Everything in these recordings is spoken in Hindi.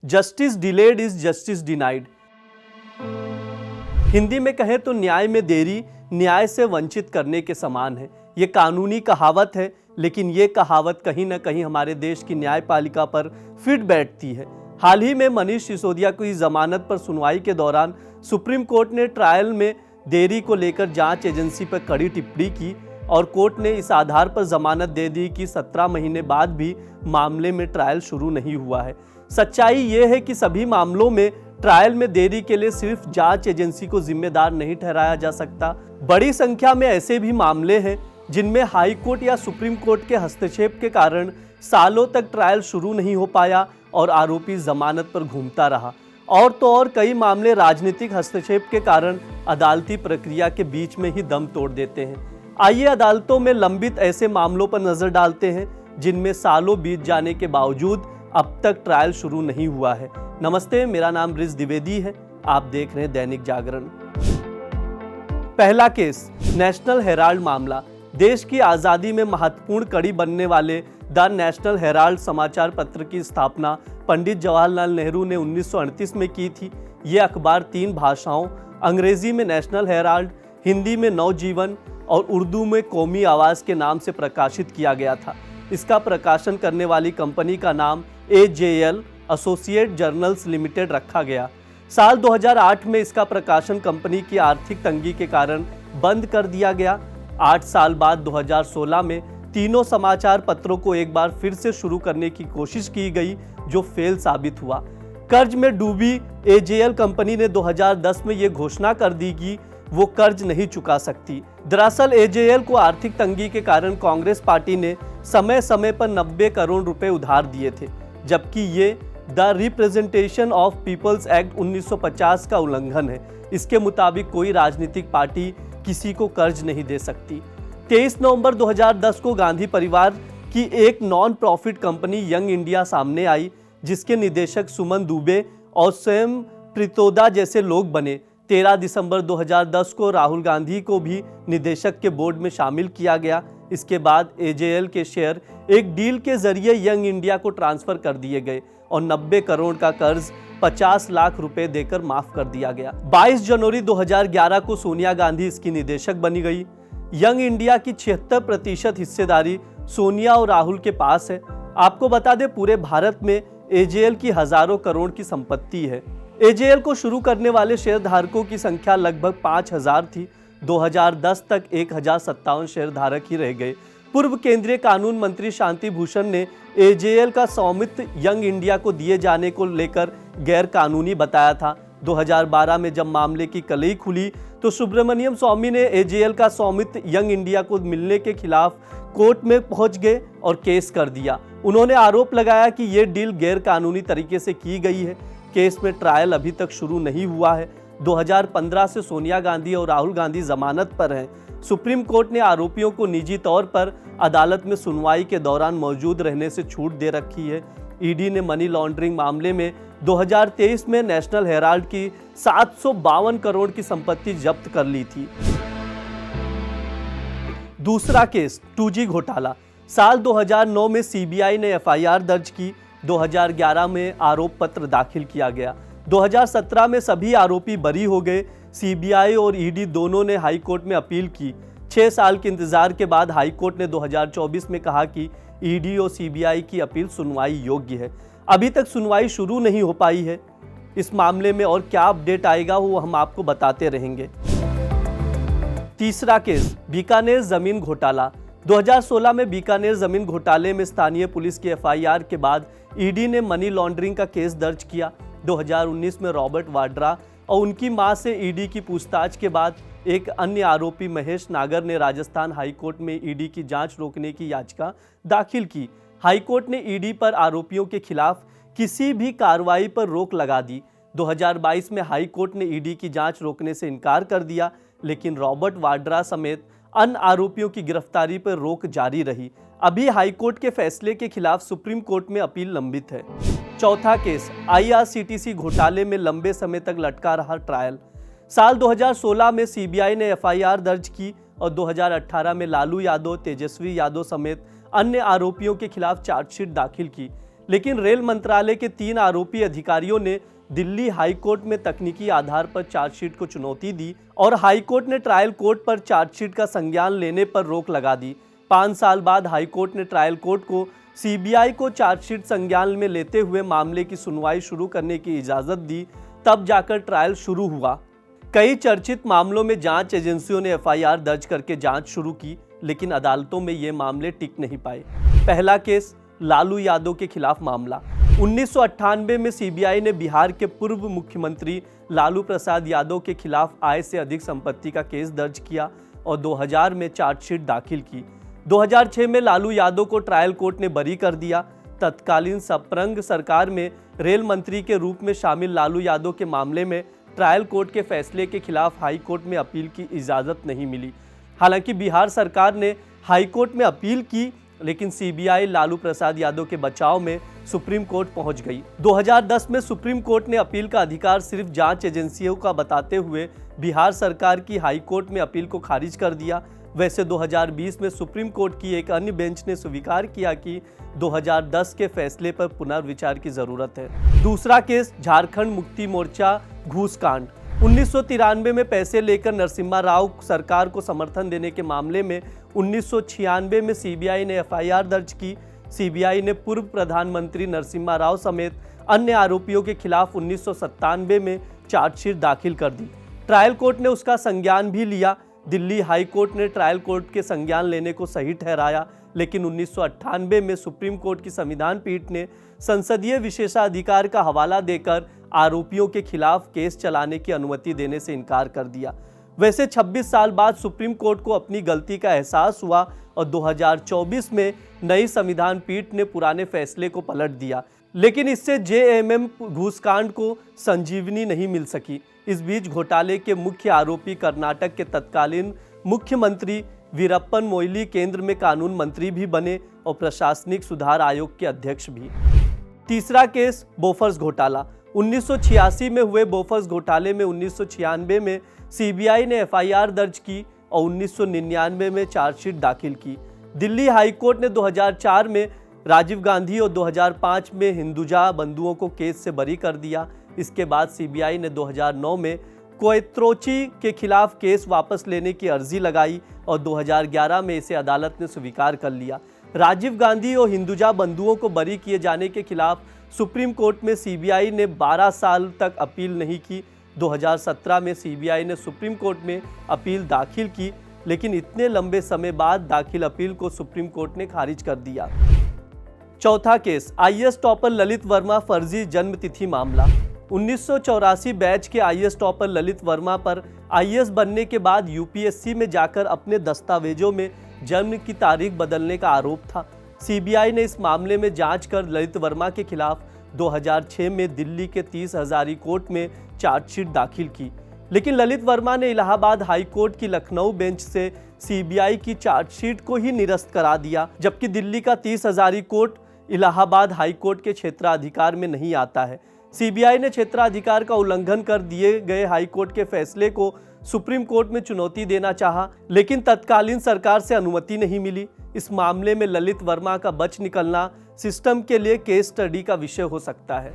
Justice delayed is justice denied. Hindi में कहें तो न्याय में देरी न्याय से वंचित करने के समान है। ये कानूनी कहावत है, लेकिन ये कहावत कहीं ना कहीं हमारे देश की न्यायपालिका पर फिट बैठती है। हाल ही में मनीष सिसोदिया की जमानत पर सुनवाई के दौरान सुप्रीम कोर्ट ने ट्रायल में देरी को लेकर जांच एजेंसी पर कड़ी टिप्पणी की और कोर्ट ने इस आधार पर जमानत दे दी कि 17 महीने बाद भी मामले में ट्रायल शुरू नहीं हुआ है। सच्चाई ये है कि सभी मामलों में ट्रायल में देरी के लिए सिर्फ जांच एजेंसी को जिम्मेदार नहीं ठहराया जा सकता। बड़ी संख्या में ऐसे भी मामले हैं जिनमें हाई कोर्ट या सुप्रीम कोर्ट के हस्तक्षेप के कारण सालों तक ट्रायल शुरू नहीं हो पाया और आरोपी जमानत पर घूमता रहा। और तो और कई मामले राजनीतिक हस्तक्षेप के कारण अदालती प्रक्रिया के बीच में ही दम तोड़ देते हैं। आइए अदालतों में लंबित ऐसे मामलों पर नजर डालते हैं जिनमें सालों बीत जाने के बावजूद अब तक ट्रायल शुरू नहीं हुआ है। नमस्ते, मेरा नाम रिज द्विवेदी है। आप देख रहे हैं दैनिक जागरण। पहला केस, नेशनल हेराल्ड मामला। देश की आज़ादी में महत्वपूर्ण कड़ी बनने वाले द नेशनल हेराल्ड समाचार पत्र की स्थापना पंडित जवाहरलाल नेहरू ने 1938 में की थी। ये अखबार 3 भाषाओं, अंग्रेजी में नेशनल हेराल्ड, हिंदी में नवजीवन और उर्दू में कौमी आवाज़ के नाम से प्रकाशित किया गया था। इसका प्रकाशन करने वाली कंपनी का नाम AJL एसोसिएट जर्नल्स लिमिटेड रखा गया। साल 2008 में इसका प्रकाशन कंपनी की आर्थिक तंगी के कारण बंद कर दिया गया। 8 साल बाद 2016 में तीनों समाचार पत्रों को एक बार फिर से शुरू करने की कोशिश की गई, जो फेल साबित हुआ। कर्ज में डूबी AJL कंपनी ने 2010 में ये घोषणा कर दी कि वो कर्ज नहीं चुका सकती। दरअसल AJL को आर्थिक तंगी के कारण कांग्रेस पार्टी ने समय समय पर 90 करोड़ रुपए उधार दिए थे, जबकि ये the representation of people's act 1950 का उल्लंघन है। इसके मुताबिक कोई राजनीतिक पार्टी किसी को कर्ज नहीं दे सकती। 23 नवंबर 2010 को गांधी परिवार की एक non profit company young India सामने आई, जिसके निदेशक सुमन दुबे और स्वयं प्रीतोदा जैसे लोग बने। 13 दिसंबर 2010 को राहुल गांधी को भी निदेशक के बोर्ड में शामिल किया गया। इसके बाद AJL के शेयर एक डील के जरिए यंग इंडिया को ट्रांसफर कर दिए गए और 90 करोड़ का कर्ज 50 लाख रुपए देकर माफ कर दिया गया। 22 जनवरी 2011 को सोनिया गांधी इसकी निदेशक बनी गई। यंग इंडिया की 76% हिस्सेदारी सोनिया और राहुल के पास है। आपको बता दें, पूरे भारत में AJL की हजारों करोड़ की संपत्ति है। AJL को शुरू करने वाले शेयरधारकों की संख्या लगभग 5000 थी। 2010 तक 1057 शेयरधारक ही रह गए। पूर्व केंद्रीय कानून मंत्री शांति भूषण ने AJL का स्वामित्व यंग इंडिया को दिए जाने को लेकर गैर कानूनी बताया था। 2012 में जब मामले की कलई खुली तो सुब्रमण्यम स्वामी ने AJL का स्वामित्व यंग इंडिया को मिलने के खिलाफ कोर्ट में पहुंच गए और केस कर दिया। उन्होंने आरोप लगाया कि यह डील गैर कानूनी तरीके से की गई है। केस में ट्रायल अभी तक शुरू नहीं हुआ है। 2015 से सोनिया गांधी और राहुल गांधी जमानत पर हैं। सुप्रीम कोर्ट ने आरोपियों को निजी तौर पर अदालत में सुनवाई के दौरान मौजूद रहने से छूट दे रखी है। ED ने मनी लॉन्ड्रिंग मामले में 2023 में नेशनल हेराल्ड की 752 करोड़ की संपत्ति जब्त कर ली थी। दूसरा केस, 2G घोटाला। साल 2009 में CBI ने FIR दर्ज की। 2011 में आरोप पत्र दाखिल किया गया। 2017 में सभी आरोपी बरी हो गए। CBI और ED दोनों ने हाई कोर्ट में अपील की। 6 साल के इंतजार के बाद हाई कोर्ट ने 2024 में कहा कि ED और CBI की अपील सुनवाई योग्य है। अभी तक सुनवाई शुरू नहीं हो पाई है। इस मामले में और क्या अपडेट आएगा वो हम आपको बताते रहेंगे। तीसरा केस, बीकानेर जमीन घोटाला। 2016 में बीकानेर जमीन घोटाले में स्थानीय पुलिस की FIR के बाद ED ने मनी लॉन्ड्रिंग का केस दर्ज किया। 2019 में रॉबर्ट वाड्रा और उनकी मां से ED की पूछताछ के बाद एक अन्य आरोपी महेश नागर ने राजस्थान हाईकोर्ट में ED की जांच रोकने की याचिका दाखिल की। हाईकोर्ट ने ED पर आरोपियों के खिलाफ किसी भी कार्रवाई पर रोक लगा दी। 2022 में हाईकोर्ट ने ED की जांच रोकने से इनकार कर दिया, लेकिन रॉबर्ट वाड्रा समेत अन्य आरोपियों की गिरफ्तारी पर रोक जारी रही। अभी हाईकोर्ट के फैसले के खिलाफ सुप्रीम कोर्ट में अपील लंबित है। चौथा केस, IRCTC घोटाले में लंबे समय तक लटका रहा ट्रायल। साल 2016 में CBI ने FIR दर्ज की और 2018 में लालू यादव, तेजस्वी यादव समेत अन्य आरोपियों के खिलाफ चार्जशीट दाखिल की। लेकिन रेल मंत्रालय के 3 आरोपी अधिकारियों ने दिल्ली हाई कोर्ट में तकनीकी आधार पर चार्जशीट को चुनौती दी और हाई कोर्ट ने ट्रायल कोर्ट पर चार्जशीट का संज्ञान लेने पर रोक लगा दी। 5 साल बाद हाई कोर्ट ने ट्रायल कोर्ट को सीबीआई को चार्जशीट संज्ञान में लेते हुए मामले की सुनवाई शुरू करने की इजाजत दी, तब जाकर ट्रायल शुरू हुआ। कई चर्चित मामलों में जांच एजेंसियों ने एफआईआर दर्ज करके जांच शुरू की, लेकिन अदालतों में ये मामले टिक नहीं पाए। पहला केस लालू यादव के खिलाफ मामला। 1998 में सीबीआई ने बिहार के पूर्व मुख्यमंत्री लालू प्रसाद यादव के खिलाफ आय से अधिक संपत्ति का केस दर्ज किया और 2000 में चार्जशीट दाखिल की। 2006 में लालू यादव को ट्रायल कोर्ट ने बरी कर दिया। तत्कालीन सपरंग सरकार में रेल मंत्री के रूप में शामिल लालू यादव के मामले में ट्रायल कोर्ट के फैसले के खिलाफ हाई कोर्ट में अपील की इजाज़त नहीं मिली। हालांकि बिहार सरकार ने हाई कोर्ट में अपील की, लेकिन सीबीआई लालू प्रसाद यादव के बचाव में सुप्रीम कोर्ट पहुंच गई। 2010 में सुप्रीम कोर्ट ने अपील का अधिकार सिर्फ जांच एजेंसियों का बताते हुए बिहार सरकार की हाई कोर्ट में अपील को खारिज कर दिया। वैसे 2020 में सुप्रीम कोर्ट की एक अन्य बेंच ने स्वीकार किया कि 2010 के फैसले पर पुनर्विचार की जरूरत है। दूसरा केस झारखंड मुक्ति मोर्चा घूस कांड। 1993 में पैसे लेकर नरसिम्हा राव सरकार को समर्थन देने के मामले में 1996 में सीबीआई ने एफआईआर दर्ज की। सीबीआई ने पूर्व प्रधानमंत्री नरसिम्हा राव समेत अन्य आरोपियों के खिलाफ 1997 में चार्जशीट दाखिल कर दी। ट्रायल कोर्ट ने उसका संज्ञान भी लिया। दिल्ली हाई कोर्ट ने ट्रायल कोर्ट के संज्ञान लेने को सही ठहराया, लेकिन 1998 में सुप्रीम कोर्ट की संविधान पीठ ने संसदीय विशेषाधिकार का हवाला देकर आरोपियों के खिलाफ केस चलाने की अनुमति देने से इनकार कर दिया। वैसे 26 साल बाद सुप्रीम कोर्ट को अपनी गलती का एहसास हुआ और 2024 में नई संविधान पीठ ने पुराने फैसले को पलट दिया, लेकिन इससे जेएमएम घूसकांड को संजीवनी नहीं मिल सकी। इस बीच घोटाले के मुख्य आरोपी कर्नाटक के तत्कालीन मुख्यमंत्री वीरप्पन मोइली केंद्र में कानून मंत्री भी बने और प्रशासनिक सुधार आयोग के अध्यक्ष भी। तीसरा केस बोफर्स घोटाला। 1986 में हुए बोफर्स घोटाले में 1996 में सीबीआई ने एफआईआर दर्ज की और 1999 में चार्जशीट दाखिल की। दिल्ली हाई कोर्ट ने 2004 में राजीव गांधी और 2005 में हिंदुजा बंधुओं को केस से बरी कर दिया। इसके बाद सीबीआई ने 2009 में कोएत्रोची के खिलाफ केस वापस लेने की अर्जी लगाई और 2011 में इसे अदालत ने स्वीकार कर लिया। राजीव गांधी और हिंदुजा बंधुओं को बरी किए जाने के खिलाफ सुप्रीम कोर्ट में सीबीआई ने 12 साल तक अपील नहीं की। 2017 में सीबीआई ने सुप्रीम कोर्ट में अपील दाखिल की, लेकिन इतने लंबे समय बाद दाखिल अपील को सुप्रीम कोर्ट ने खारिज कर दिया। चौथा case IAS topper Lalit Verma फर्जी जन्मतिथि मामला। 1984 बैच के आईएएस टॉपर ललित वर्मा पर आईएएस बनने के बाद यूपीएससी में जाकर अपने दस्तावेजों में जन्म की तारीख बदलने का आरोप था। सीबीआई ने इस मामले में जांच कर ललित वर्मा के खिलाफ 2006 में दिल्ली के 30 हजारी कोर्ट में चार्जशीट दाखिल की, लेकिन ललित वर्मा ने इलाहाबाद हाई कोर्ट की लखनऊ बेंच से सीबीआई की चार्जशीट को ही निरस्त करा दिया, जबकि दिल्ली का 30 Hazari court Allahabad high court के क्षेत्राधिकार में नहीं आता है। सीबीआई ने क्षेत्राधिकार का उल्लंघन कर दिए गए हाई कोर्ट के फैसले को सुप्रीम कोर्ट में चुनौती देना चाहा, लेकिन तत्कालीन सरकार से अनुमति नहीं मिली। इस मामले में ललित वर्मा का बच निकलना सिस्टम के लिए केस स्टडी का विषय हो सकता है।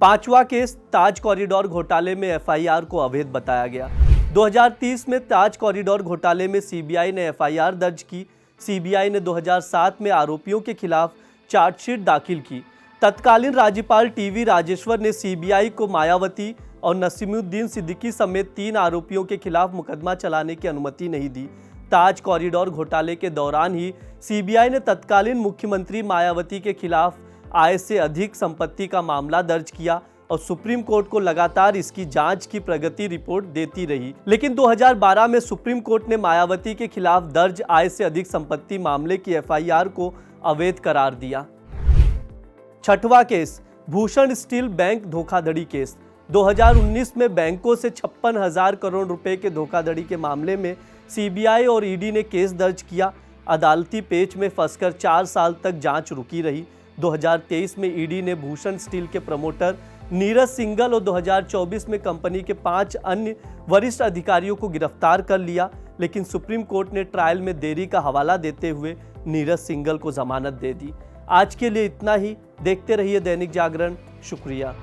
पांचवा केस ताज कॉरिडोर घोटाले में एफआईआर को अवैध बताया गया। 2030 में ताज कॉरिडोर घोटाले में सीबीआई ने एफआईआर दर्ज की। सीबीआई ने 2007 में आरोपियों के खिलाफ चार्जशीट दाखिल की। तत्कालीन राज्यपाल टीवी राजेश्वर ने सीबीआई को मायावती और नसीमुद्दीन सिद्दीकी समेत 3 आरोपियों के खिलाफ मुकदमा चलाने की अनुमति नहीं दी। ताज कॉरिडोर घोटाले के दौरान ही सीबीआई ने तत्कालीन मुख्यमंत्री मायावती के खिलाफ आय से अधिक संपत्ति का मामला दर्ज किया और सुप्रीम कोर्ट को लगातार इसकी जांच की प्रगति रिपोर्ट देती रही, लेकिन 2012 में सुप्रीम कोर्ट ने मायावती के खिलाफ दर्ज आय से अधिक संपत्ति मामले की एफआईआर को अवैध करार दिया। छठवां केस भूषण स्टील बैंक धोखाधड़ी केस। 2019 में बैंकों से 56,000 करोड़ रुपए के धोखाधड़ी के मामले में सीबीआई और ईडी ने केस दर्ज किया। अदालती पेच में फंसकर 4 साल तक जांच रुकी रही। 2023 में ईडी ने भूषण स्टील के प्रमोटर नीरज सिंघल और 2024 में कंपनी के 5 अन्य वरिष्ठ अधिकारियों को गिरफ्तार कर लिया, लेकिन सुप्रीम कोर्ट ने ट्रायल में देरी का हवाला देते हुए नीरज सिंघल को जमानत दे दी। आज के लिए इतना ही। देखते रहिए दैनिक जागरण। शुक्रिया।